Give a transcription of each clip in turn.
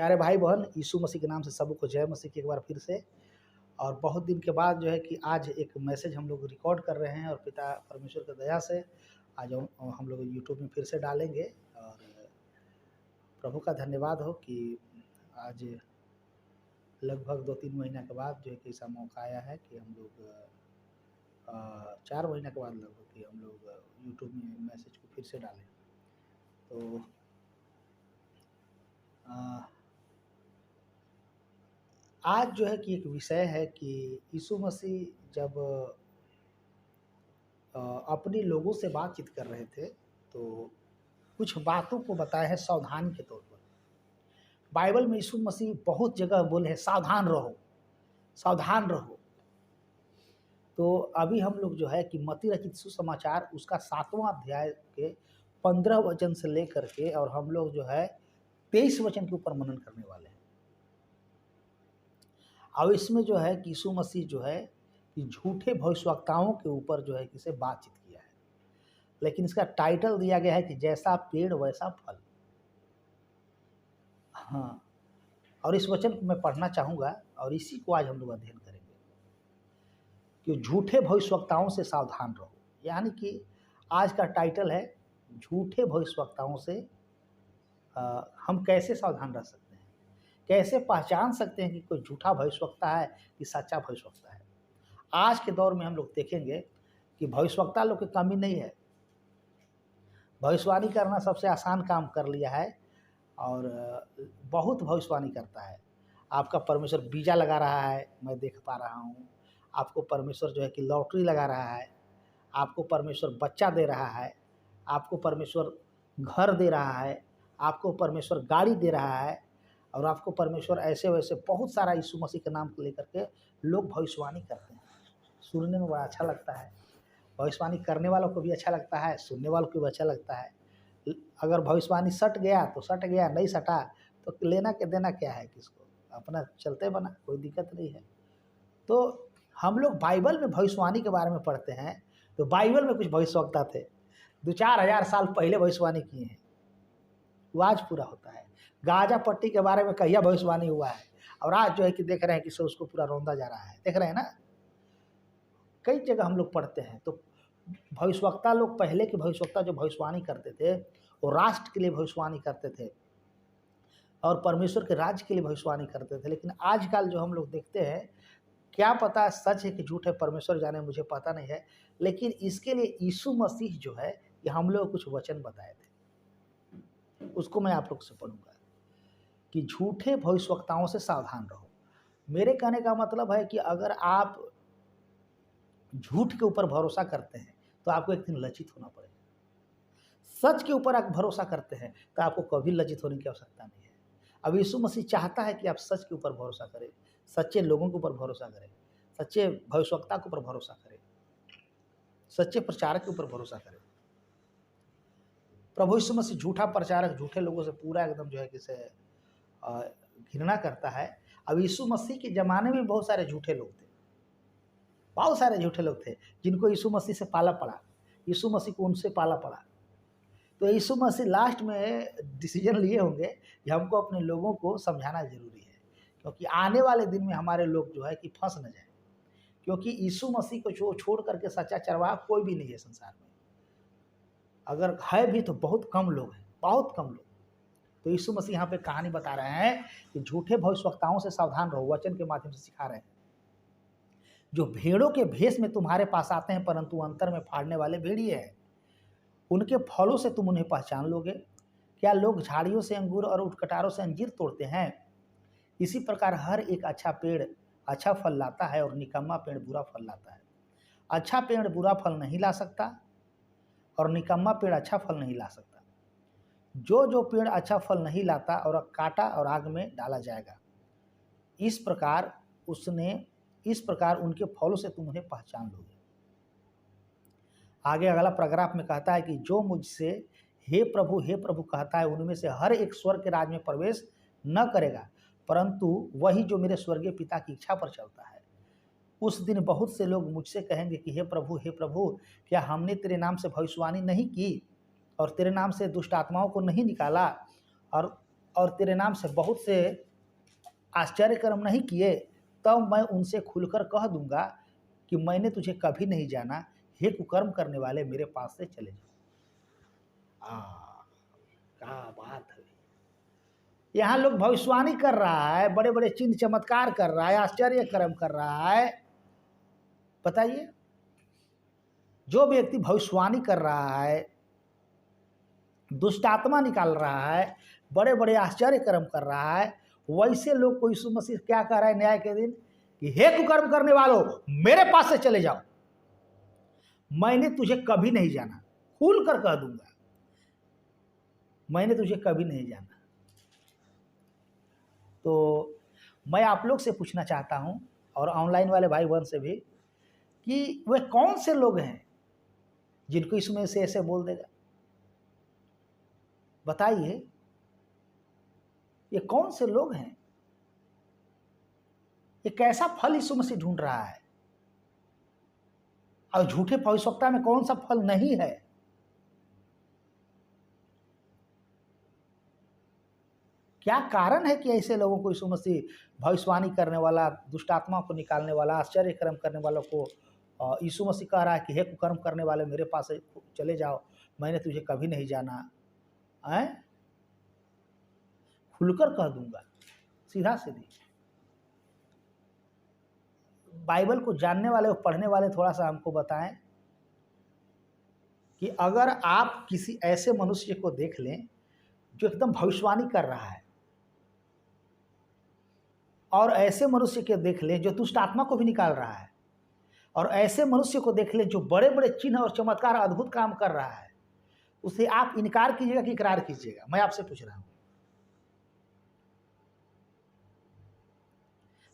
प्यारे भाई बहन, यीशु मसीह के नाम से सबको जय मसीह की एक बार फिर से। और बहुत दिन के बाद जो है कि आज एक मैसेज हम लोग रिकॉर्ड कर रहे हैं और पिता परमेश्वर की दया से आज हम लोग यूट्यूब में फिर से डालेंगे। और प्रभु का धन्यवाद हो कि आज लगभग 2-3 महीना के बाद जो है कि ऐसा मौका आया है कि हम लोग 4 महीना के बाद लगभग कि हम लोग यूट्यूब में मैसेज को फिर से डालें। तो आज जो है कि एक विषय है कि यीशु मसीह जब अपने लोगों से बातचीत कर रहे थे तो कुछ बातों को बताए हैं सावधानी के तौर पर। बाइबल में यीशु मसीह बहुत जगह बोले हैं सावधान रहो, सावधान रहो। तो अभी हम लोग जो है कि मत्ती रचित सुसमाचार उसका 7वां अध्याय के 15 वचन से लेकर के और हम लोग जो है 23 वचन के ऊपर मनन करने वाले हैं। अब इसमें जो है कि यीशु मसीह जो है कि झूठे भविष्यवक्ताओं के ऊपर जो है कि से बातचीत किया है, लेकिन इसका टाइटल दिया गया है कि जैसा पेड़ वैसा फल। हाँ, और इस वचन को मैं पढ़ना चाहूँगा और इसी को आज हम लोग अध्ययन करेंगे कि झूठे भविष्यवक्ताओं से सावधान रहो। यानी कि आज का टाइटल है झूठे भविष्यवक्ताओं से हम कैसे सावधान रह सकते हैं, कैसे पहचान सकते हैं कि कोई झूठा भविष्यवक्ता है कि सच्चा भविष्यवक्ता है। आज के दौर में हम लोग देखेंगे कि भविष्यवक्ता लोग की कमी नहीं है। भविष्यवाणी करना सबसे आसान काम कर लिया है और बहुत भविष्यवाणी करता है। आपका परमेश्वर वीजा लगा रहा है, मैं देख पा रहा हूँ। आपको परमेश्वर जो है कि लॉटरी लगा रहा है, आपको परमेश्वर बच्चा दे रहा है, आपको परमेश्वर घर दे रहा है, आपको परमेश्वर गाड़ी दे रहा है और आपको परमेश्वर ऐसे वैसे बहुत सारा यीशु मसीह के नाम को लेकर के लोग भविष्यवाणी करते हैं। सुनने में बड़ा अच्छा लगता है, भविष्यवाणी करने वालों को भी अच्छा लगता है, सुनने वालों को भी अच्छा लगता है। अगर भविष्यवाणी सट गया तो सट गया, नहीं सटा तो लेना के देना क्या है किसको, अपना चलते बना, कोई दिक्कत नहीं है। तो हम लोग बाइबल में भविष्यवाणी के बारे में पढ़ते हैं तो बाइबल में कुछ भविष्यवक्ता थे 2-4 हज़ार साल पहले भविष्यवाणी किए हैं, वो आज पूरा होता है। गाजा पट्टी के बारे में कहिया भविष्यवाणी हुआ है और आज जो है कि देख रहे हैं कि उसको पूरा रौंदा जा रहा है, देख रहे हैं ना। कई जगह हम लोग पढ़ते हैं तो भविष्यवक्ता लोग, पहले के भविष्यवक्ता जो भविष्यवाणी करते थे वो राष्ट्र के लिए भविष्यवाणी करते थे और परमेश्वर के राज्य के लिए भविष्यवाणी करते थे। लेकिन आजकल जो हम लोग देखते हैं, क्या पता सच है कि झूठ है, परमेश्वर जाने, मुझे पता नहीं है। लेकिन इसके लिए यीशु मसीह जो है कि हम लोग कुछ वचन बताए थे, उसको मैं आप लोग से पढ़ूंगा कि झूठे भविष्यवक्ताओं से सावधान रहो। मेरे कहने का मतलब है कि अगर आप झूठ के ऊपर भरोसा करते हैं तो आपको एक दिन लज्जित होना पड़ेगा। सच के ऊपर आप भरोसा करते हैं तो आपको कभी लज्जित होने की आवश्यकता नहीं है। अब यीशु मसीह चाहता है कि आप सच के ऊपर भरोसा करें, सच्चे लोगों के ऊपर भरोसा करें, सच्चे भविष्यवक्ता के ऊपर भरोसा करें, सच्चे प्रचारक के ऊपर भरोसा करें। प्रभु यीशु मसीह झूठा प्रचारक, झूठे लोगों से पूरा एकदम जो है कि से घृणा करता है। अब यीशु मसीह के ज़माने में बहुत सारे झूठे लोग थे, बहुत सारे झूठे लोग थे जिनको यीशु मसीह से पाला पड़ा, यीशु मसीह को उनसे पाला पड़ा। तो यीशु मसीह लास्ट में डिसीजन लिए होंगे कि हमको अपने लोगों को समझाना ज़रूरी है, क्योंकि आने वाले दिन में हमारे लोग जो है कि फंस न जाए। क्योंकि यीशु मसीह को छोड़ करके सच्चा चरवाहा कोई भी नहीं है संसार में, अगर है भी तो बहुत कम लोग हैं, बहुत कम लोग। तो यीशु मसीह यहाँ पे कहानी बता रहे हैं कि झूठे भविष्यवक्ताओं से सावधान रहो, वचन के माध्यम से सिखा रहे हैं, जो भेड़ों के भेष में तुम्हारे पास आते हैं परंतु अंतर में फाड़ने वाले भेड़िए हैं। उनके फलों से तुम उन्हें पहचान लोगे। क्या लोग झाड़ियों से अंगूर और उटकटारों से अंजीर तोड़ते हैं? इसी प्रकार हर एक अच्छा पेड़ अच्छा फल लाता है और निकम्मा पेड़ बुरा फल लाता है। अच्छा पेड़ बुरा फल नहीं ला सकता और निकम्मा पेड़ अच्छा फल नहीं ला सकता। जो पेड़ अच्छा फल नहीं लाता और काटा और आग में डाला जाएगा। इस प्रकार उनके फलों से तुम उन्हें पहचान लोगे। आगे अगला पैराग्राफ में कहता है कि जो मुझसे हे प्रभु कहता है, उनमें से हर एक स्वर्ग के राज में प्रवेश न करेगा, परंतु वही जो मेरे स्वर्गीय पिता की इच्छा पर चलता है। उस दिन बहुत से लोग मुझसे कहेंगे कि हे प्रभु, क्या हमने तेरे नाम से भविष्यवाणी नहीं की और तेरे नाम से दुष्ट आत्माओं को नहीं निकाला और और तेरे नाम से बहुत से आश्चर्य कर्म नहीं किए, तब मैं उनसे खुलकर कह दूंगा कि मैंने तुझे कभी नहीं जाना, हे कुकर्म करने वाले मेरे पास से चले जाओ। क्या बात है। यहाँ लोग भविष्यवाणी कर रहा है, बड़े बड़े चिन्ह चमत्कार कर रहा है, आश्चर्य कर्म कर रहा है। बताइए, जो व्यक्ति भविष्यवाणी कर रहा है, दुष्ट आत्मा निकाल रहा है, बड़े बड़े आश्चर्य कर्म कर रहा है, वैसे लोग को यीशु मसीह क्या कह रहा है न्याय के दिन कि हे कुकर्म करने वालों मेरे पास से चले जाओ, मैंने तुझे कभी नहीं जाना। खुल कर कह दूंगा, मैंने तुझे कभी नहीं जाना। तो मैं आप लोग से पूछना चाहता हूं, और ऑनलाइन वाले भाई बहन से भी, कि वे कौन से लोग हैं जिनको यीशु मसीह ऐसे बोल देगा? बताइए, ये कौन से लोग हैं? ये कैसा फल यीशु मसीह ढूंढ रहा है? और झूठे भविष्यवक्ता में कौन सा फल नहीं है? क्या कारण है कि ऐसे लोगों को यीशु मसीह भविष्यवाणी करने वाला, दुष्ट आत्मा को निकालने वाला, आश्चर्य कर्म करने वालों को यीशु मसीह कह रहा है कि हे कुकर्म करने वाले मेरे पास चले जाओ, मैंने तुझे कभी नहीं जाना है? खुलकर कह दूंगा, सीधा सीधी। बाइबल को जानने वाले और पढ़ने वाले थोड़ा सा हमको बताएं कि अगर आप किसी ऐसे मनुष्य को देख लें जो एकदम भविष्यवाणी कर रहा है, और ऐसे मनुष्य को देख लें जो दुष्ट आत्मा को भी निकाल रहा है, और ऐसे मनुष्य को देख लें जो बड़े बड़े चिन्ह और चमत्कार अद्भुत काम कर रहा है, उसे आप इनकार कीजिएगा कि इकरार कीजिएगा? मैं आपसे पूछ रहा हूं।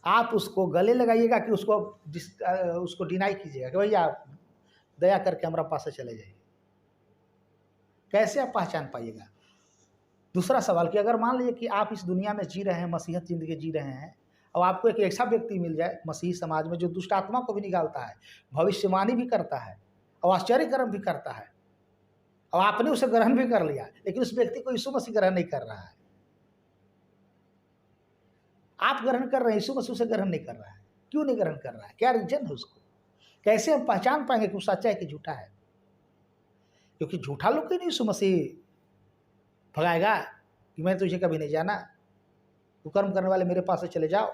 आप उसको गले लगाइएगा कि उसको डिनाई कीजिएगा कि भैया दया करके हमारा पास से चले जाइए? कैसे आप पहचान पाइएगा? दूसरा सवाल कि अगर मान लीजिए कि आप इस दुनिया में जी रहे हैं, मसीहत जिंदगी जी रहे हैं, और आपको एक ऐसा व्यक्ति मिल जाए मसीही समाज में जो दुष्ट आत्मा को भी निकालता है, भविष्यवाणी भी करता है और आश्चर्य कर्म भी करता है, और आपने उसे ग्रहण भी कर लिया, लेकिन उस व्यक्ति को यीशु मसीह ग्रहण नहीं कर रहा है। आप ग्रहण कर रहे हैं, यीशु मसीह उसे ग्रहण नहीं कर रहा है। क्यों नहीं ग्रहण कर रहा है? क्या रीजन है उसको? कैसे हम पहचान पाएंगे कि वो सच्चा है कि झूठा है? क्योंकि झूठा लोग को नहीं यीशु मसीह भगाएगा कि मैं तुझे कभी नहीं जाना, कुकर्म करने वाले मेरे पास से चले जाओ।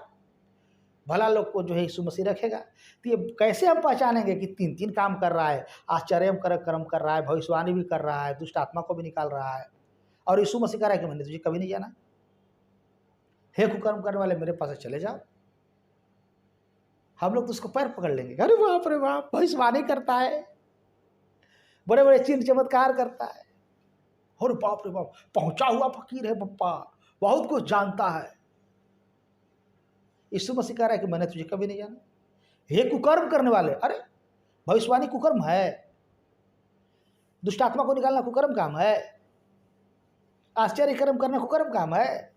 भला लोग को जो है यीशु मसीह रखेगा। तो ये कैसे हम पहचानेंगे कि तीन तीन काम कर रहा है, आश्चर्य कर्म कर रहा है, भविष्यवाणी भी कर रहा है, दुष्ट आत्मा को भी निकाल रहा है, और यीशु मसीह कह रहा है कि मैंने तुझे कभी नहीं जाना, हे कुकर्म करने वाले मेरे पास से चले जाओ? हम लोग तो उसको पैर पकड़ लेंगे, अरे बाप रे बाप, भविष्यवाणी करता है, बड़े बड़े चिन्ह चमत्कार करता है, और बाप रे बाप, पहुंचा हुआ फकीर है पप्पा, बहुत कुछ जानता है। यीशु मसीह कह रहा है कि मैंने तुझे कभी नहीं जाना। हे कुकर्म करने वाले, अरे भविष्यवाणी कुकर्म है, दुष्ट आत्मा को निकालना कुकर्म काम है, आश्चर्य कर्म करना कुकर्म काम है,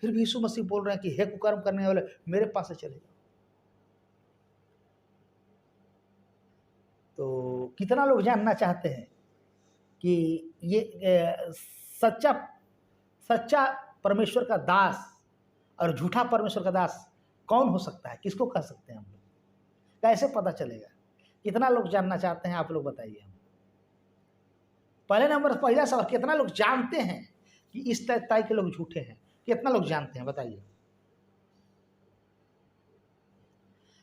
फिर भी यीशु मसीह बोल रहे हैं कि हे कुकर्म करने वाले मेरे पास से चले जाओ। तो कितना लोग जानना चाहते हैं कि ये सच्चा सच्चा परमेश्वर का दास और झूठा परमेश्वर का दास कौन हो सकता है? किसको कह सकते हैं हम लोग? कैसे पता चलेगा? कितना लोग जानना चाहते हैं? आप लोग बताइए हम। पहला सवाल, कितना लोग जानते हैं कि इस तरह के लोग झूठे हैं? कितना लोग जानते हैं? बताइए।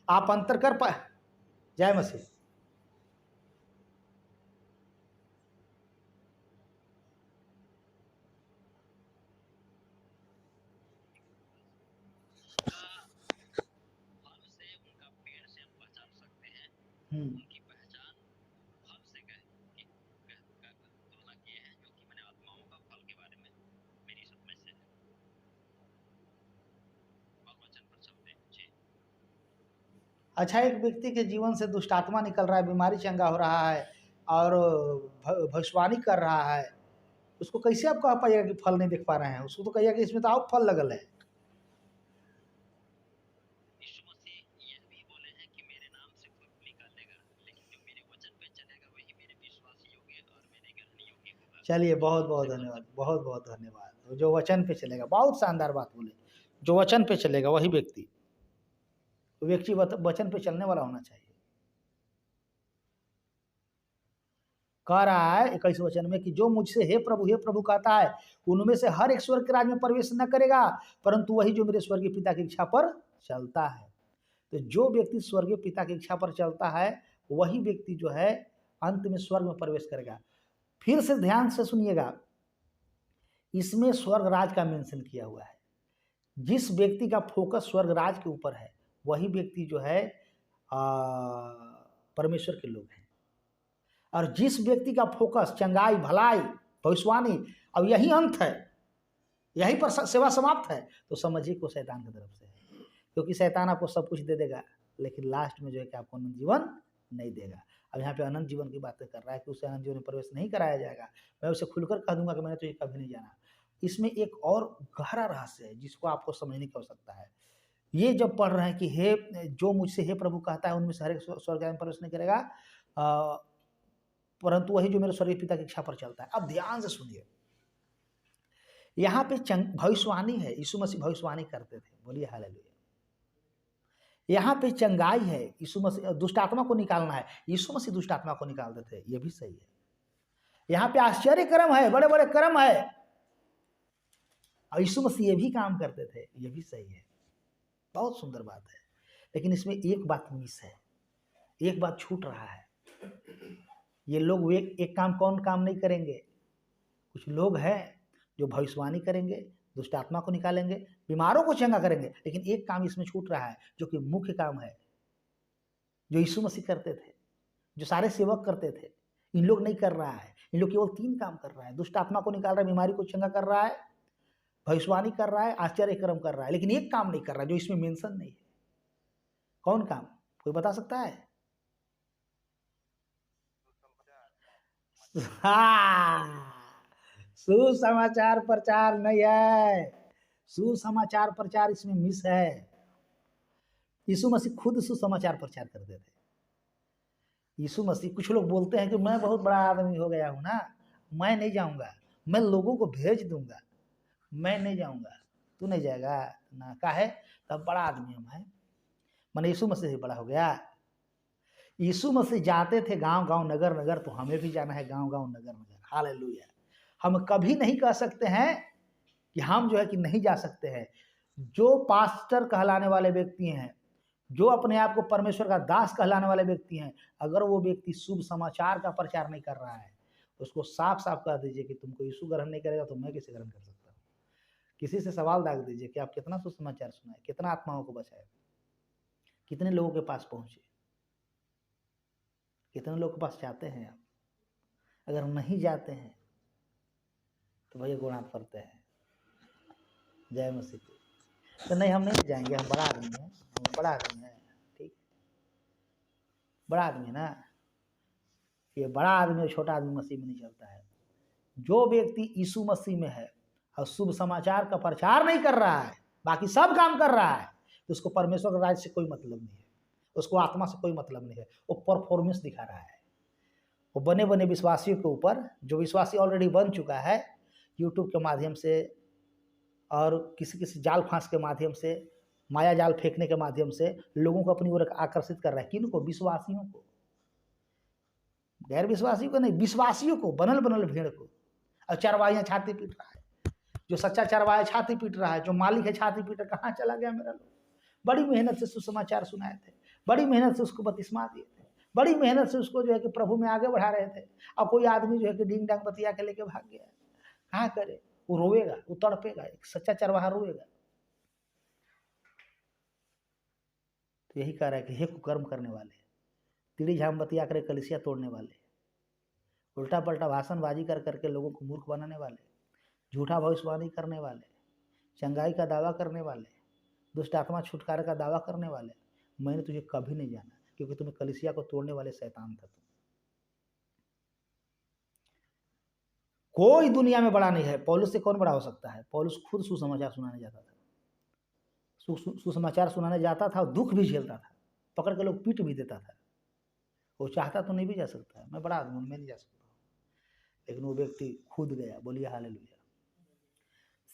आप अंतर कर पाए? जय मसीह। अच्छा, एक व्यक्ति के जीवन से दुष्ट आत्मा निकल रहा है, बीमारी चंगा हो रहा है, और भविष्यवाणी कर रहा है, उसको कैसे आप कह पाइएगा कि फल नहीं देख पा रहे हैं? उसको तो कहिएगा कि इसमें तो आप फल लगल है। चलिए, बहुत बहुत धन्यवाद, बहुत बहुत धन्यवाद। जो वचन पे चलेगा, बहुत शानदार बात बोले, जो वचन पे चलेगा वही व्यक्ति, वो व्यक्ति वचन पे चलने वाला होना चाहिए। कह रहा है 21 वचन में कि जो मुझसे हे प्रभु कहता है, उनमें से हर एक स्वर्ग के राज्य में प्रवेश न करेगा, परंतु वही जो मेरे स्वर्गीय पिता की इच्छा पर चलता है। तो जो व्यक्ति स्वर्गीय पिता की इच्छा पर चलता है, वही व्यक्ति जो है अंत में स्वर्ग में प्रवेश करेगा। फिर से ध्यान से सुनिएगा, इसमें स्वर्ग राज का मेंशन किया हुआ है। जिस व्यक्ति का फोकस स्वर्ग राज के ऊपर है, वही व्यक्ति जो है परमेश्वर के लोग हैं। और जिस व्यक्ति का फोकस चंगाई, भलाई, भविष्यवाणी, अब यही अंत है, यहीं पर सेवा समाप्त है, तो समझिए को शैतान की तरफ से है। क्योंकि शैतान आपको सब कुछ दे देगा, लेकिन लास्ट में जो है कि आपको अनंत जीवन नहीं देगा। अब यहाँ पे अनंत जीवन की बातें कर रहा है कि उसे अनंत जीवन में प्रवेश नहीं कराया जाएगा। मैं उसे खुलकर कह दूंगा कि मैंने तो ये कभी नहीं जाना। इसमें एक और गहरा रहस्य है जिसको आपको समझने की आवश्यकता है। ये जब पढ़ रहे हैं कि हे जो मुझसे हे प्रभु कहता है, उनमें से हर एक स्वर्ग में प्रवेश नहीं करेगा, परंतु वही जो मेरे स्वर्गीय पिता की इच्छा पर चलता है। अब ध्यान से सुनिए, यहाँ पे भविष्यवाणी है, यीशु मसीह भविष्यवाणी करते थे, बोलिए हालेलुया। यहाँ पे चंगाई है, यीशु मसीह दुष्ट आत्मा को निकालना है, यीशु मसीह दुष्ट आत्मा को निकालते थे, ये भी सही है। यहाँ पे आश्चर्य कर्म है, बड़े बड़े कर्म है, और यीशु मसीह ये भी काम करते थे, ये भी सही है, बहुत सुंदर बात है। लेकिन इसमें एक बात मिस है, एक बात छूट रहा है। ये लोग एक काम कौन काम नहीं करेंगे? कुछ लोग हैं जो भविष्यवाणी करेंगे, दुष्ट आत्मा को निकालेंगे, बीमारों को चंगा करेंगे, लेकिन एक काम इसमें छूट रहा है जो कि मुख्य काम है, जो यीशु मसीह करते थे, जो सारे सेवक करते थे। इन लोग नहीं कर रहा है। इन लोग केवल 3 काम कर रहा है, दुष्ट आत्मा को निकाल रहा है, बीमारी को चंगा कर रहा है, भविष्यवाणी कर रहा है, आश्चर्य कर्म कर रहा है, लेकिन एक काम नहीं कर रहा है जो इसमें मेंशन नहीं है। कौन काम? कोई बता सकता है? सुसमाचार प्रचार नहीं है, सुसमाचार प्रचार इसमें मिस है। यीशु मसीह खुद सुसमाचार प्रचार करते थे। यीशु मसीह, कुछ लोग बोलते हैं कि मैं बहुत बड़ा आदमी हो गया हूं ना, मैं नहीं जाऊंगा, मैं लोगों को भेज दूंगा, मैं नहीं जाऊंगा। तू नहीं जाएगा ना, काहे? तब बड़ा आदमी हूं मैं, मैंने यीशु मसीह से बड़ा हो गया। यीशु मसीह जाते थे गांव गांव, नगर नगर, तो हमें भी जाना है गांव गांव, नगर नगर। हालेलुया। हम कभी नहीं कह सकते हैं कि हम जो है कि नहीं जा सकते हैं। जो पास्टर कहलाने वाले व्यक्ति हैं, जो अपने आप को परमेश्वर का दास कहलाने वाले व्यक्ति हैं, अगर वो व्यक्ति शुभ समाचार का प्रचार नहीं कर रहा है, उसको साफ साफ कह दीजिए कि तुमको यीशु ग्रहण नहीं करेगा तो मैं कैसे ग्रहण कर सकता हूँ। किसी से सवाल दाग दीजिए कि आप कितना सुसमाचार सुनाए, कितना आत्माओं को बचाए, कितने लोगों के पास पहुंचे, कितने लोगों के पास जाते हैं आप। अगर नहीं जाते हैं तो भैया गुनाह करते हैं। जय मसीह। तो नहीं, हम नहीं जाएंगे, हम बड़ा आदमी हैं, हम बड़ा आदमी हैं, ठीक, बड़ा आदमी है ना। ये बड़ा आदमी और छोटा आदमी मसीह में नहीं चलता है। जो व्यक्ति यीशु मसीह में है और शुभ समाचार का प्रचार नहीं कर रहा है, बाकी सब काम कर रहा है, तो उसको परमेश्वर के राज्य से कोई मतलब नहीं है, उसको आत्मा से कोई मतलब नहीं है। वो परफॉर्मेंस दिखा रहा है। वो बने बने विश्वासियों के ऊपर, जो विश्वासी ऑलरेडी बन चुका है, यूट्यूब के माध्यम से और किसी किसी जाल फांस के माध्यम से, माया जाल फेंकने के माध्यम से लोगों को अपनी ओर आकर्षित कर रहा है। किनको? विश्वासियों को, गैर विश्वासियों को नहीं, विश्वासियों को, बनल बनल भेड़ को। और चरवाइयाँ छाती पीट रहा है, जो सच्चा चरवाया छाती पीट रहा है, जो मालिक है छाती पीट रहा, कहाँ चला गया मेरा लोग? बड़ी मेहनत से सुसमाचार सुनाए थे, बड़ी मेहनत से उसको बपतिस्मा दिए थे, बड़ी मेहनत से उसको जो है कि प्रभु में आगे बढ़ा रहे थे, और कोई आदमी जो है कि डींग डांग बतिया के लेके भाग गया। कहाँ करे? वो रोएगा, वो तड़पेगा, एक सच्चा चरवाहा रोएगा। तो यही कह रहा है कि हे कुकर्म करने वाले, तिड़ी झाम बतिया करे कलिसिया तोड़ने वाले, उल्टा पलटा भाषणबाजी कर करके लोगों को मूर्ख बनाने वाले, झूठा भविष्यवाणी करने वाले, चंगाई का दावा करने वाले, दुष्ट आत्मा छुटकारे का दावा करने वाले, मैंने तुझे कभी नहीं जाना, क्योंकि तुम्हें कलिसिया को तोड़ने वाले शैतान था तुम। कोई दुनिया में बड़ा नहीं है। पौलुस से कौन बड़ा हो सकता है? पौलुस खुद सुसमाचार सुनाने जाता था, सुसमाचार सुनाने जाता था और दुख भी झेलता था, पकड़ के लोग पीट भी देता था। वो चाहता तो नहीं भी जा सकता है, मैं बड़ा आदमी हूं, मैं नहीं जा सकता, लेकिन वो व्यक्ति खुद गया। बोलिए हालेलुया।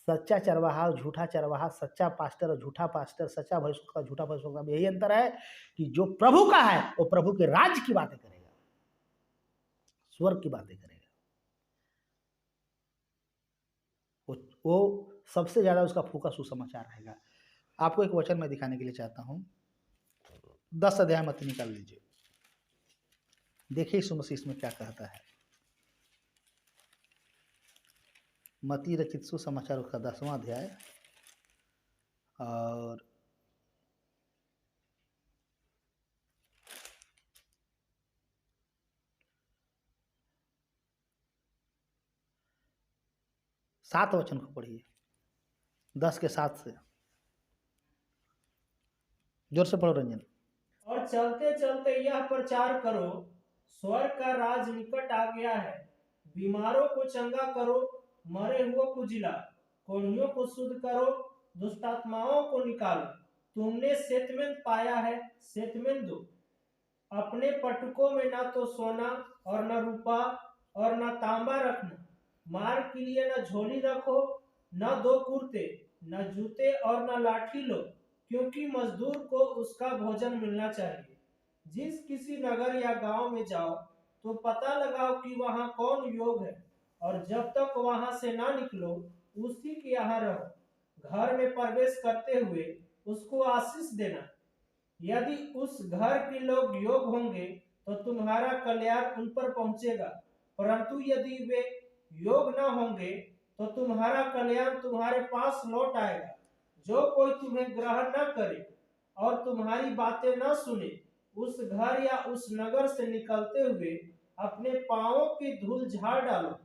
सच्चा चरवाहा और झूठा चरवाहा, सच्चा पास्टर और झूठा पास्टर, सच्चा भविष्यवक्ता झूठा भविष्यवक्ता में यही अंतर है कि जो प्रभु का है वो प्रभु के राज्य की बातें करेगा, स्वर्ग की बातें करेगा। वो सबसे ज्यादा उसका फोकस सुसमाचार रहेगा। आपको एक वचन मैं दिखाने के लिए चाहता हूं, 10 अध्याय मत्ती निकाल लीजिए, देखिए यीशु मसीह इसमें क्या कहता है। मत्ती रचित सुसमाचार का 10वां अध्याय और 7 वचन को पढ़िए, 10 के 7 से, जोर से पढ़ो रंजन। और चलते चलते यह प्रचार करो, स्वर्ग का राज निकट आ गया है। बीमारों को चंगा करो, मरे हुए को जिला, कोढ़ियों को शुद्ध करो, दुष्टात्माओं को निकालो। तुमने सेतमेंद पाया है, सेतमेंद दो। अपने पटुकों में न तो सोना और न रूपा और न तांबा रखना। मार्ग के लिए न झोली रखो, न 2 कुर्ते, न जूते और न लाठी लो, क्योंकि मजदूर को उसका भोजन मिलना चाहिए। जिस किसी नगर या गांव में जाओ तो पता लगाओ कि वहां कौन योग है, और जब तक वहां से ना निकलो उसी के यहाँ रहो। घर में प्रवेश करते हुए उसको आशीष देना। यदि उस घर के लोग योग होंगे तो तुम्हारा कल्याण उन पर पहुंचेगा, परंतु यदि वे योग न होंगे तो तुम्हारा कल्याण तुम्हारे पास लौट आएगा। जो कोई तुम्हें ग्रहण न करे और तुम्हारी बातें न सुने, उस घर या उस नगर से निकलते हुए अपने पांवों की धूल झाड़ डालो।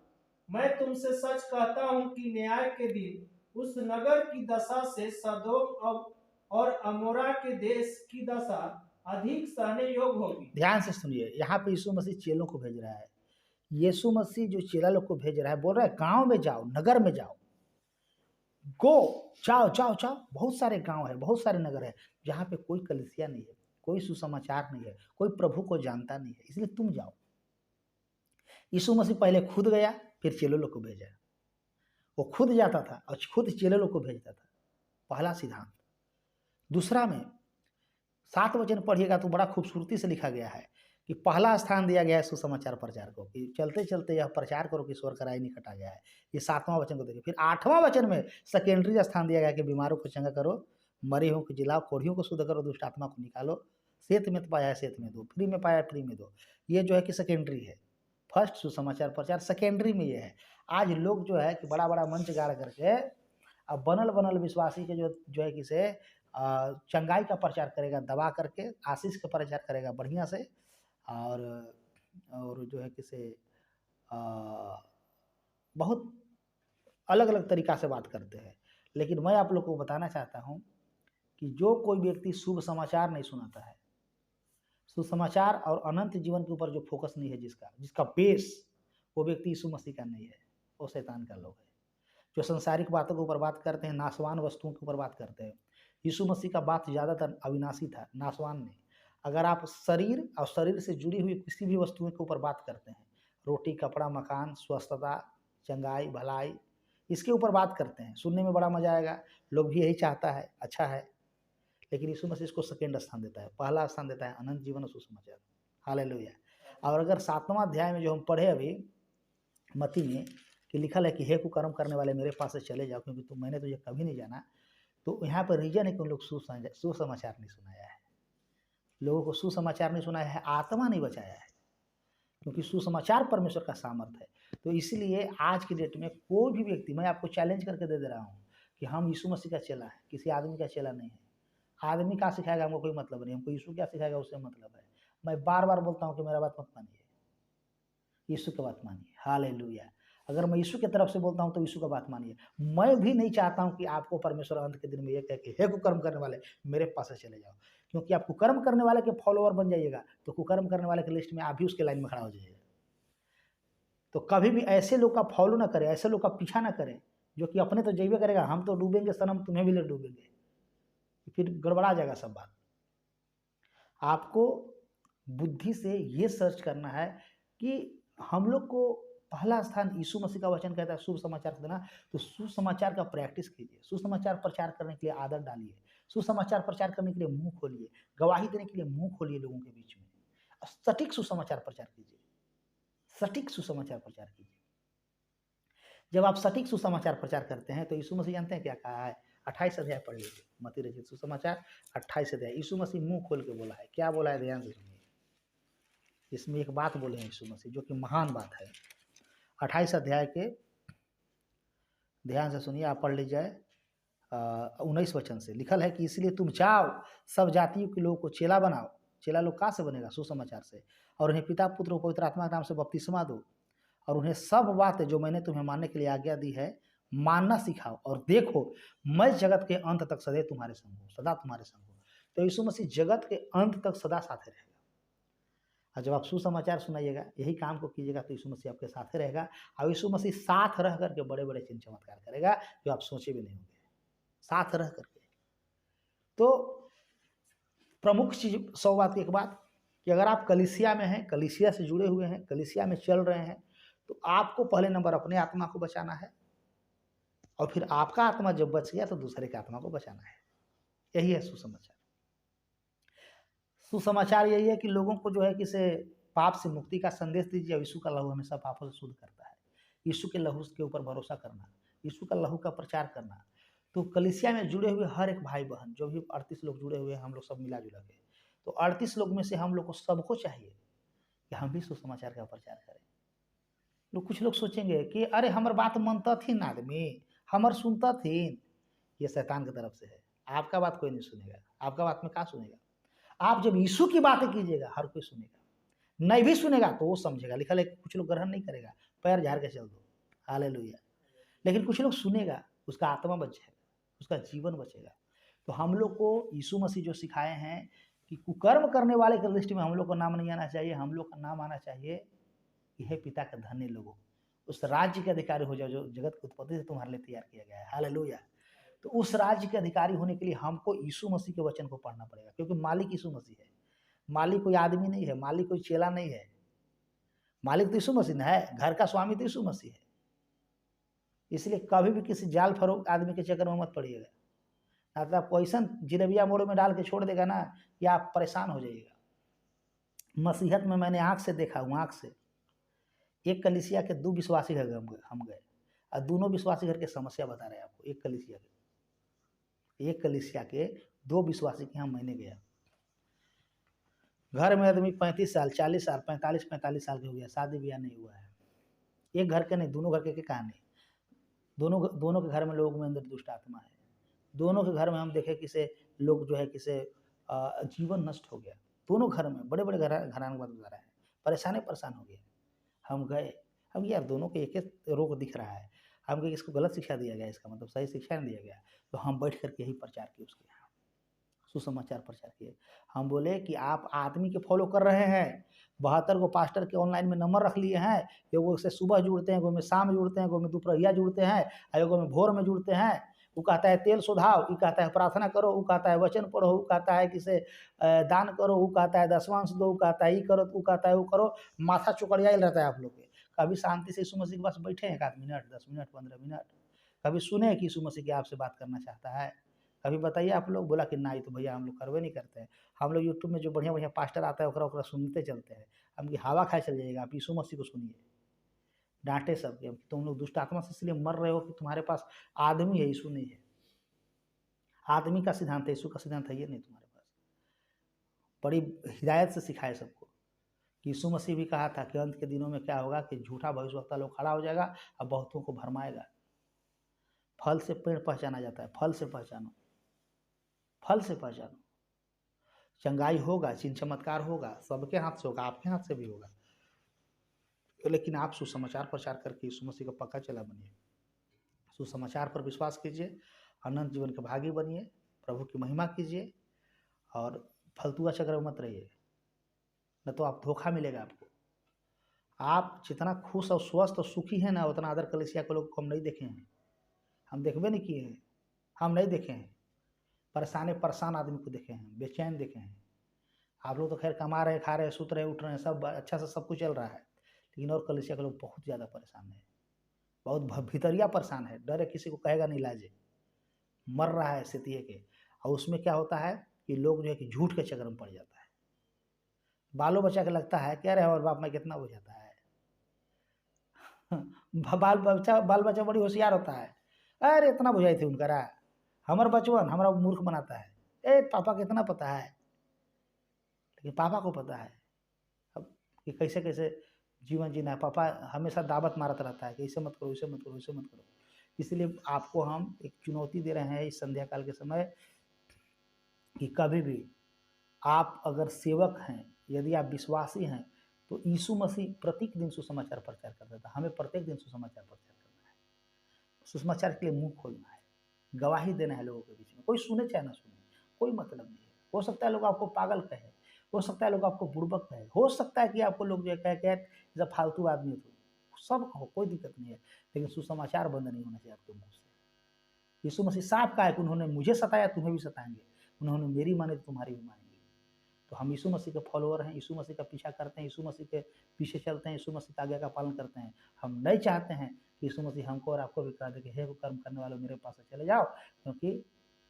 मैं तुमसे सच कहता हूं कि न्याय के दिन उस नगर की दशा से सदोम और अमोरा के देश की दशा अधिक सहने योग्य होगी। ध्यान से सुनिए, यहाँ पे यीशु मसीह चेलों को भेज रहा है। यीशु मसीह जो चेला लोग को भेज रहा है, बोल रहा है गांव में जाओ, नगर में जाओ, गो, जाओ जाओ जाओ। बहुत सारे गांव है, बहुत सारे नगर है जहाँ पे कोई कलीसिया नहीं है, कोई सुसमाचार नहीं है, कोई प्रभु को जानता नहीं है, इसलिए तुम जाओ। यीशु मसीह पहले खुद गया, फिर चेलों लोग को भेजा। वो खुद जाता था और खुद चेलों लोग को भेजता था, पहला सिद्धांत। दूसरा में 7 वचन पढ़िएगा तो बड़ा खूबसूरती से लिखा गया है कि पहला स्थान दिया गया है सुसमाचार प्रचार को, कि चलते चलते यह प्रचार करो कि स्वर्ग का राज निकट आ गया है। ये 7वां वचन को देखिए। फिर 8वां वचन में सेकेंडरी स्थान दिया गया है कि बीमारों को चंगा करो, मरे हुओं को जिलाओ, कोढ़ियों को शुद्ध करो, दुष्ट आत्मा को निकालो। सेत में तो पाया है सेत में दो, फ्री में पाया है फ्री में दो। ये जो है कि सेकेंडरी है। फर्स्ट सुसमाचार प्रचार, सेकेंडरी में ये है। आज लोग जो है कि बड़ा बड़ा मंच गाड़ करके अब बनल बनल विश्वासी के जो है कि से चंगाई का प्रचार करेगा, दबा करके आशीष का प्रचार करेगा बढ़िया से, और जो है कि से बहुत अलग अलग तरीका से बात करते हैं। लेकिन मैं आप लोग को बताना चाहता हूं कि जो कोई व्यक्ति शुभ समाचार नहीं सुनाता है, सुसमाचार और अनंत जीवन के ऊपर जो फोकस नहीं है, जिसका बेस वो व्यक्ति यीशु मसीह का नहीं है, वो शैतान का लोग है। जो संसारिक बातों के ऊपर बात करते हैं, नाशवान वस्तुओं के ऊपर बात करते हैं। यीशु मसीह का बात ज़्यादातर अविनाशी था, नाशवान नहीं। अगर आप शरीर और शरीर से जुड़ी हुई किसी भी वस्तुओं के ऊपर बात करते हैं, रोटी, कपड़ा, मकान, स्वस्थता, चंगाई, भलाई, इसके ऊपर बात करते हैं, सुनने में बड़ा मजा आएगा, लोग भी यही चाहता है, अच्छा है। लेकिन यीशु मसीह इसको सेकेंड स्थान देता है, पहला स्थान देता है अनंत जीवन और सुसमाचार। हालेलुया। और अगर 7वां अध्याय में जो हम पढ़े अभी मत्ती में कि लिखल है कि हे कुकर्म करने वाले मेरे पास से चले जाओ, क्योंकि मैंने तुझे कभी नहीं जाना, तो यहाँ पर रीजन है कि उन लोग सुसमाचार नहीं सुनाया है, लोगों को सुसमाचार नहीं सुनाया है, आत्मा नहीं बचाया है, क्योंकि सुसमाचार परमेश्वर का सामर्थ है। तो इसलिए आज की डेट में कोई भी व्यक्ति, मैं आपको चैलेंज करके दे रहा हूँ कि हम यीशु मसीह का चेला है, किसी आदमी का चेला नहीं है। आदमी क्या सिखाएगा हमको कोई मतलब नहीं, हमको यीशु क्या सिखाएगा उससे मतलब है। मैं बार बार बोलता हूँ कि मेरा बात मत मानिए, यीशु की बात मानिए। हालेलुया। अगर मैं यीशु की तरफ से बोलता हूं तो यीशु का बात मानिए। मैं भी नहीं चाहता हूं कि आपको परमेश्वर अंत के दिन में ये कहे कि हे कुकर्म करने वाले मेरे पास से चले जाओ, क्योंकि आप कुकर्म करने वाले के फॉलोअर बन जाइएगा तो कुकर्म करने वाले के लिस्ट में आप भी उसके लाइन में खड़ा हो जाइएगा। तो कभी भी ऐसे लोग का फॉलो ना करें, ऐसे लोग का पीछा ना करें जो कि अपने तो जैबे करेगा, हम तो डूबेंगे सनम, तुम्हें भी ले डूबेंगे, फिर गड़बड़ा जाएगा सब बात। आपको बुद्धि से ये सर्च करना है कि हम लोग को पहला स्थान यीशु मसीह का वचन कहता है शुभ समाचार को देना। तो सुसमाचार का प्रैक्टिस कीजिए, सुसमाचार प्रचार करने के लिए आदत डालिए, सुसमाचार प्रचार करने के लिए मुंह खोलिए, गवाही देने के लिए मुंह खोलिए लोगों के बीच में। सटीक सुसमाचार प्रचार कीजिए, सटीक सुसमाचार प्रचार कीजिए। जब आप सटीक सुसमाचार प्रचार करते हैं तो यीशु मसीह जानते हैं क्या कहा है? 28 अध्याय पढ़ लीजिए, मत्ती रचित सुसमाचार 28 अध्याय। यीशु मसीह मुंह खोल के बोला है, क्या बोला है ध्यान से सुनिए। इसमें एक बात बोले हैं यीशु मसीह जो कि महान बात है। 28 अध्याय के ध्यान से सुनिए, आप पढ़ लीजिए 19 वचन से लिखल है कि इसलिए तुम जाओ, सब जातियों के लोगों को चेला बनाओ। चेला लोग कहाँ से बनेगा? सुसमाचार से। और उन्हें पिता पुत्र और पवित्र आत्मा के नाम से बपतिस्मा दो, और उन्हें सब बातें जो मैंने तुम्हें मानने के लिए आज्ञा दी है मानना सिखाओ, और देखो मैं जगत के अंत तक सदैव तुम्हारे संग हूँ, सदा तुम्हारे संग हूँ। तो यीशु मसीह जगत के अंत तक सदा साथे रहेगा। और जब आप सुसमाचार सुनाइएगा, यही काम को कीजिएगा, तो यीशु मसीह आपके साथ रहेगा। और यीशु मसीह साथ रह करके बड़े बड़े चिन्ह चमत्कार करेगा जो आप सोचे भी नहीं होंगे, साथ रह करके। तो प्रमुख चीज 100 बात की एक बात कि अगर आप कलीसिया में हैं, कलीसिया से जुड़े हुए हैं, कलीसिया में चल रहे हैं, तो आपको पहले नंबर अपने आत्मा को बचाना है, और फिर आपका आत्मा जब बच गया तो दूसरे के आत्मा को बचाना है। यही है सुसमाचार। सुसमाचार यही है कि लोगों को जो है कि से पाप से मुक्ति का संदेश दीजिए। यीशु का लहू हमेशा पापों से शुद्ध करता है। यीशु के लहू के ऊपर भरोसा करना, यीशु का लहू का प्रचार करना। तो कलीसिया में जुड़े हुए हर एक भाई बहन, जो भी 38 लोग जुड़े हुए हैं, हम लोग सब मिला जुला के, तो 38 लोग में से हम लोग को सबको चाहिए कि हम भी सुसमाचार का प्रचार करें। लोग कुछ लोग सोचेंगे कि अरे हमार बात मानता थी ना आदमी, हमार सुनता थी। ये शैतान की तरफ से है। आपका बात कोई नहीं सुनेगा, आपका बात में क्या सुनेगा? आप जब यीशु की बातें कीजिएगा हर कोई सुनेगा, नहीं भी सुनेगा तो वो समझेगा। लिखा है कुछ लोग ग्रहण नहीं करेगा, पैर झाड़ के चल दो, हालेलुया। लेकिन कुछ लोग सुनेगा, उसका आत्मा बच जाएगा, उसका जीवन बचेगा। तो हम लोग को यीशु मसीह जो सिखाए हैं कि कुकर्म करने वाले के लिस्ट में हम लोग का नाम नहीं आना चाहिए, हम लोग का नाम आना चाहिए कि हे पिता के धन्य लोगों, उस राज्य के अधिकारी हो जाओ जो जगत की उत्पत्ति से तुम्हारे लिए तैयार किया गया है, हालेलुया। तो उस राज्य के अधिकारी होने के लिए हमको यीशु मसीह के वचन को पढ़ना पड़ेगा, क्योंकि मालिक यीशु मसीह है। मालिक कोई आदमी नहीं है, मालिक कोई चेला नहीं है, मालिक तो यीशु मसीह है, घर का स्वामी तो यीशु मसीह है। इसलिए कभी भी किसी जाल फरोख आदमी के चक्कर में मत पड़िएगा, ना तो आपको ऐसा जिलेबिया मोड़ में डाल के छोड़ देगा ना कि आप परेशान हो जाइएगा। मसीहत में मैंने आंख से देखा हूँ, आंख से। एक कलीसिया के 2 विश्वासी घर हम गए, और दोनों विश्वासी घर के समस्या बता रहे हैं आपको। एक कलीसिया के 2 विश्वासी के यहाँ मैंने गया। घर में आदमी 35 साल 40 साल 45 साल के हो गया, शादी ब्याह नहीं हुआ है। एक घर के नहीं, दोनों घर के कहानी। दोनों के घर में लोगों में अंदर दुष्ट आत्मा है। दोनों के घर में हम देखे किसे लोग जो है किसे जीवन नष्ट हो गया। दोनों घर में बड़े बड़े घराने बात बता रहा है, परेशान हो गया। हम गए, अब यार दोनों के एक एक रोग दिख रहा है। हम कहे इसको गलत शिक्षा दिया गया, इसका मतलब सही शिक्षा नहीं दिया गया। तो हम बैठ करके यही प्रचार किए, उसके यहाँ सुसमाचार प्रचार किए। हम बोले कि आप आदमी के फॉलो कर रहे हैं, 72 को पास्टर के ऑनलाइन में नंबर रख लिए हैं। एगो से सुबह जुड़ते हैं, एगो में शाम जुड़ते हैं, एगो में दोपहरिया जुड़ते हैं, एगो में भोर में जुड़ते हैं। वो कहता है तेल सुधाओ, वो कहता है प्रार्थना करो, वो कहता है वचन पढ़ो, वो कहता है किसे दान करो, वो कहता है दशवांश दो, वो कहता है ये करो, वो कहता है वो करो। माथा चुकड़िया रहता है आप लोग के। कभी शांति से यीशु मसीह के पास बैठे हैं 1 मिनट 10 मिनट 15 मिनट, कभी सुने कि यीशु मसीह के आपसे बात करना चाहता है? कभी बताइए आप लोग। बोला कि नहीं तो भैया हम लोग करवे नहीं करते हैं। हम लोग यूट्यूब में जो बढ़िया बढ़िया पास्टर आता है ओकरा सुनते चलते हैं। हम की हवा खाए चल जाइएगा, आप यीशु मसीह को सुनिए। डांटे सबके, तुम लोग दुष्ट आत्मा से इसलिए मर रहे हो कि तुम्हारे पास आदमी है, यीशु नहीं है। आदमी का सिद्धांत है, यीशु का सिद्धांत है ये नहीं तुम्हारे पास। बड़ी हिदायत से सिखाए सबको कि यीशु मसीह भी कहा था कि अंत के दिनों में क्या होगा कि झूठा भविष्यवक्ता लोग खड़ा हो जाएगा और बहुतों को भरमाएगा। फल से पेड़ पहचाना जाता है, फल से पहचानो, फल से पहचानो। चंगाई होगा, चिन्ह चमत्कार होगा, सबके हाथ से होगा, आपके हाथ से भी होगा, लेकिन आप सुसमाचार प्रचार करके यीशु मसीह का पक्का चेला बनिए। सुसमाचार पर विश्वास कीजिए, अनंत जीवन के भागी बनिए, प्रभु की महिमा कीजिए, और फलतुआ चक्र में मत रहिए, न तो आप धोखा मिलेगा आपको। आप जितना खुश और स्वस्थ और सुखी हैं ना, उतना अदर कलीसिया के लोग को हम नहीं देखे हैं, हम देखबे नहीं किए हैं, हम नहीं देखे हैं। परेशान आदमी को देखे हैं, बेचैन देखे हैं। आप लोग तो खैर कमा रहे, खा रहे, सुत रहे, उठ रहे हैं, सब अच्छा से सब कुछ चल रहा है। लेकिन और कलीसिया के लोग बहुत ज़्यादा परेशान है, बहुत भितरिया परेशान है, डर है किसी को कहेगा नहीं लाजे, मर रहा है स्थिति है के। और उसमें क्या होता है कि लोग जो है कि झूठ के चक्कर में पड़ जाता है, बालों बच्चा के लगता है क्या रहे और बाप में कितना हो जाता है। बाल बच्चा बड़ी होशियार होता है, अरे इतना बुझाई थी उनका रहा, हमार बचवन हमारा मूर्ख बनाता है, ए पापा को इतना पता है, लेकिन पापा को पता है अब कि कैसे कैसे जीवन जीना है। पापा हमेशा दावत मारता रहता है कि इसे मत करो, इसे मत करो, इसे मत करो। इसलिए आपको हम एक चुनौती दे रहे हैं इस संध्या काल के समय कि कभी भी आप अगर सेवक हैं, यदि आप विश्वासी हैं, तो यीशु मसीह प्रत्येक दिन सुसमाचार प्रचार करता था। हमें प्रत्येक दिन सुसमाचार प्रचार करना है, सुसमाचार के लिए मुंह खोलना है, गवाही देना है लोगों के बीच में। कोई सुने चाहे ना सुने, कोई मतलब नहीं है। हो सकता है लोग आपको पागल कहे, हो सकता है लोग आपको बुड़बक कहे, हो सकता है कि आपको लोग जो कहे कि जब फालतू आदमी हो, सब कहो, कोई दिक्कत नहीं है, लेकिन सुसमाचार बंद नहीं होना चाहिए आपके मुंह से। यीशु मसीह साफ कहा है कि उन्होंने मुझे सताया, तुम्हें भी सताएंगे, उन्होंने मेरी मानी तो तुम्हारी भी मानेंगे। तो हम यीशु मसीह के फॉलोअर हैं, यीशु मसीह का पीछा करते हैं, यीशु मसीह के पीछे चलते हैं, यीशु मसीह की आज्ञा का पालन करते हैं। हम नहीं चाहते हैं कि यीशु मसीह हमको और आपको भी कह दे कि हे कर्म करने वालों मेरे पास से चले जाओ, क्योंकि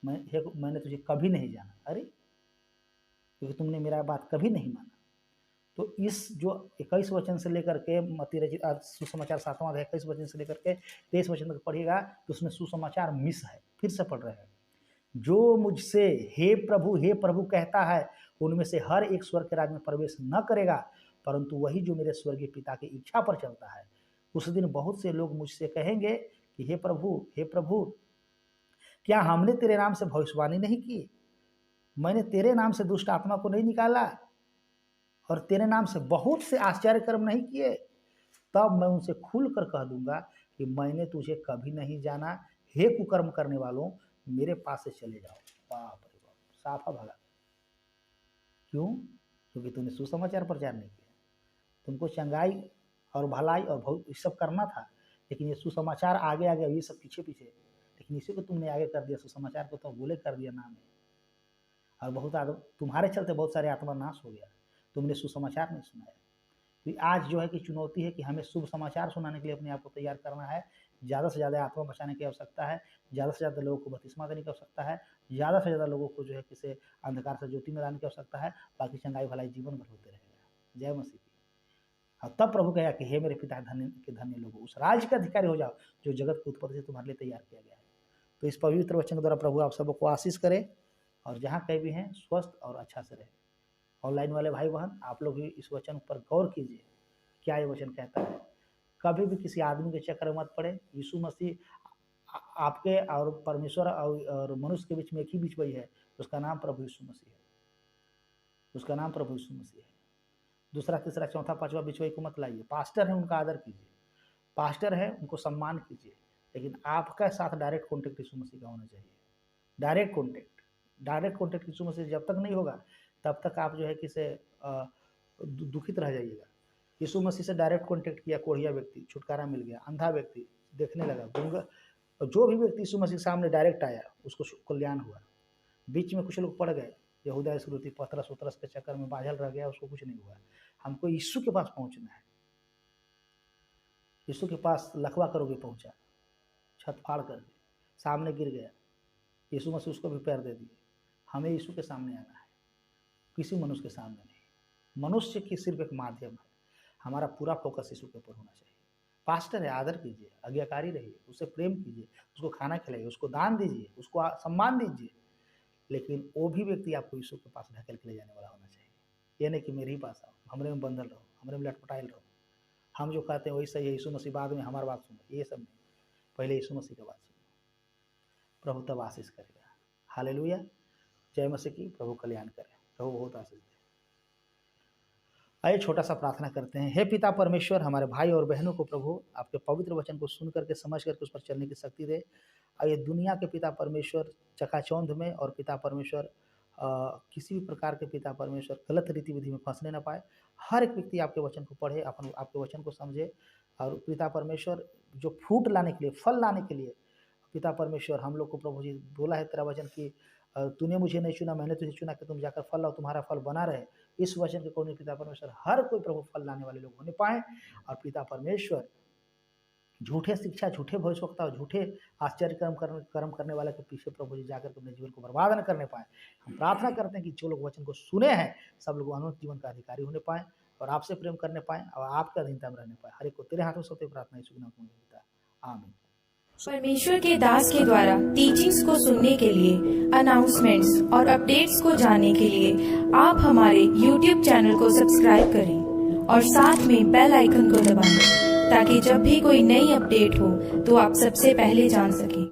मैंने तुझे कभी नहीं जाना। अरे क्योंकि तुमने मेरा बात कभी नहीं माना। तो इस जो 21 वचन से लेकर के मत्ती रचित सुसमाचार 7वां अध्याय 21 वचन से लेकर के 23 वचन तक पढ़िएगा तो उसमें सुसमाचार मिस है। फिर से पढ़ रहे हैं, जो मुझसे हे प्रभु कहता है, उनमें से हर एक स्वर्ग के राज्य में प्रवेश न करेगा, परंतु वही जो मेरे स्वर्गीय पिता की इच्छा पर चलता है। उस दिन बहुत से लोग मुझसे कहेंगे कि हे प्रभु, क्या हमने तेरे नाम से भविष्यवाणी नहीं की, मैंने तेरे नाम से दुष्ट आत्मा को नहीं निकाला और तेरे नाम से बहुत से आश्चर्य कर्म नहीं किए? तब मैं उनसे खुलकर कह दूंगा कि मैंने तुझे कभी नहीं जाना, हे कुकर्म करने वालों, मेरे पास से चले जाओ। बाप रे बाप, साफा भगा। क्यों? क्योंकि तूने सुसमाचार प्रचार नहीं किया। तुमको चंगाई और भलाई और ये सब करना था, लेकिन ये सुसमाचार आगे आगे, ये सब पीछे पीछे, लेकिन इसी को तुमने आगे कर दिया। सुसमाचार को तो बोले कर दिया नाम है, और बहुत तुम्हारे चलते बहुत सारे आत्मा नाश हो गया, तुमने सुसमाचार नहीं सुनाया। तो आज जो है कि चुनौती है कि हमें शुभ समाचार सुनाने के लिए अपने आप को तैयार करना है। ज़्यादा से ज़्यादा आत्मा बचाने की आवश्यकता है, ज़्यादा से ज़्यादा लोगों को बपतिस्मा देने की आवश्यकता है, ज़्यादा से ज़्यादा लोगों को जो है किसी अंधकार से ज्योति में लाने की आवश्यकता है। बाकी चंगाई भलाई जीवन भर होते रहेगा। जय मसीह की। और तब प्रभु कहेगा कि हे मेरे पिता धन्य लोगों, उस राज्य के अधिकारी हो जाओ जो जगत की उत्पत्ति से तुम्हारे लिए तैयार किया गया है। तो इस पवित्र वचन के द्वारा प्रभु आप सबको आशीष करे, और जहाँ कहीं भी हैं स्वस्थ और अच्छा से रहे। ऑनलाइन वाले भाई बहन, आप लोग भी इस वचन पर गौर कीजिए, क्या ये वचन कहता है। कभी भी किसी आदमी के चक्कर में मत पड़े। यीशु मसीह आपके और परमेश्वर और मनुष्य के बीच में एक ही बीच वही है, उसका नाम प्रभु यीशु मसीह है, उसका नाम प्रभु यीशु मसीह है। दूसरा तीसरा चौथा पांचवा बीच वही को मत लाइए। पास्टर है उनका आदर कीजिए, पास्टर है उनको सम्मान कीजिए, लेकिन आपका साथ डायरेक्ट कॉन्टेक्ट यीशु मसीह का होना चाहिए। डायरेक्ट कॉन्टेक्ट यीशु मसीह जब तक नहीं होगा तब तक आप जो है कि से दुखित रह जाइएगा। यीशु मसीह से डायरेक्ट कॉन्टेक्ट किया, कोढ़िया व्यक्ति छुटकारा मिल गया, अंधा व्यक्ति देखने लगा, गूंगा, जो भी व्यक्ति यीशु मसीह के सामने डायरेक्ट आया उसको कल्याण हुआ। बीच में कुछ लोग पड़ गए, यहूदा इस्करियोती पतरस के चक्कर में बाझल रह गया, उसको कुछ नहीं हुआ। हमको यीशु के पास पहुंचना है। यीशु के पास लखवा करोगे पहुंचा, छत फाड़ कर सामने गिर गया, यीशु मसीह उसको भी पैर दे दिए। हमें यीशु के सामने आना है, किसी मनुष्य के सामने नहीं। मनुष्य की सिर्फ एक माध्यम है, हमारा पूरा फोकस यीशु के ऊपर होना चाहिए। पास्टर है, आदर कीजिए, आज्ञाकारी रहिए, उससे प्रेम कीजिए, उसको खाना खिलाइए, उसको दान दीजिए, उसको सम्मान दीजिए, लेकिन वो भी व्यक्ति आपको यीशु के पास ढकेल के ले जाने वाला होना चाहिए। ये नहीं कि मेरे ही पास आओ, हमरे में बंधल रहो, हमरे में लटपटाइल रहो, हम जो कहते हैं वही सही है, यीशु मसीह बाद में हमारी बात सुनो, ये सब नहीं, पहले यीशु मसीह की बात सुनो। प्रभु तब आशीष करेगा। हालेलुया, जय मसीह की। प्रभु कल्याण करे, प्रभु बहुत आशीष दे। आइए छोटा सा प्रार्थना करते हैं। हे पिता परमेश्वर, हमारे भाई और बहनों को प्रभु आपके पवित्र वचन को सुन करके समझ करके उस पर चलने की शक्ति दे। आइए दुनिया के पिता परमेश्वर चकाचौंध में, और पिता परमेश्वर किसी भी प्रकार के पिता परमेश्वर गलत रीति विधि में फंसने न पाए। हर एक व्यक्ति आपके वचन को पढ़े, आपके वचन को समझे, और पिता परमेश्वर जो फ्रूट लाने के लिए, फल लाने के लिए, पिता परमेश्वर हम लोग को प्रभु जी बोला है तेरा वचन कि तूने मुझे नहीं चुना, मैंने तुझे चुना कि तुम जाकर फल लाओ, तुम्हारा फल बना रहे। इस वचन के कौन पिता परमेश्वर हर कोई प्रभु फल लाने वाले लोग होने पाए, और पिता परमेश्वर झूठे शिक्षा, झूठे भविष्यवक्ता और झूठे आश्चर्य कर्म करने वाले के पीछे प्रभु जी जाकर अपने जीवन को बर्बाद न करने पाए। हम प्रार्थना करते हैं कि जो लोग वचन को सुने हैं सब लोग अनंत जीवन का अधिकारी होने पाए और आपसे प्रेम करने पाए और आपके अधीनता में रहने पाए। हर एक को तेरे हाथों से प्रार्थना यीशु के नाम में मांगता है, आमीन। परमेश्वर के दास के द्वारा टीचिंग्स को सुनने के लिए, अनाउंसमेंट्स और अपडेट्स को जानने के लिए आप हमारे YouTube चैनल को सब्सक्राइब करें और साथ में बेल आइकन को दबाएं, ताकि जब भी कोई नई अपडेट हो तो आप सबसे पहले जान सकें।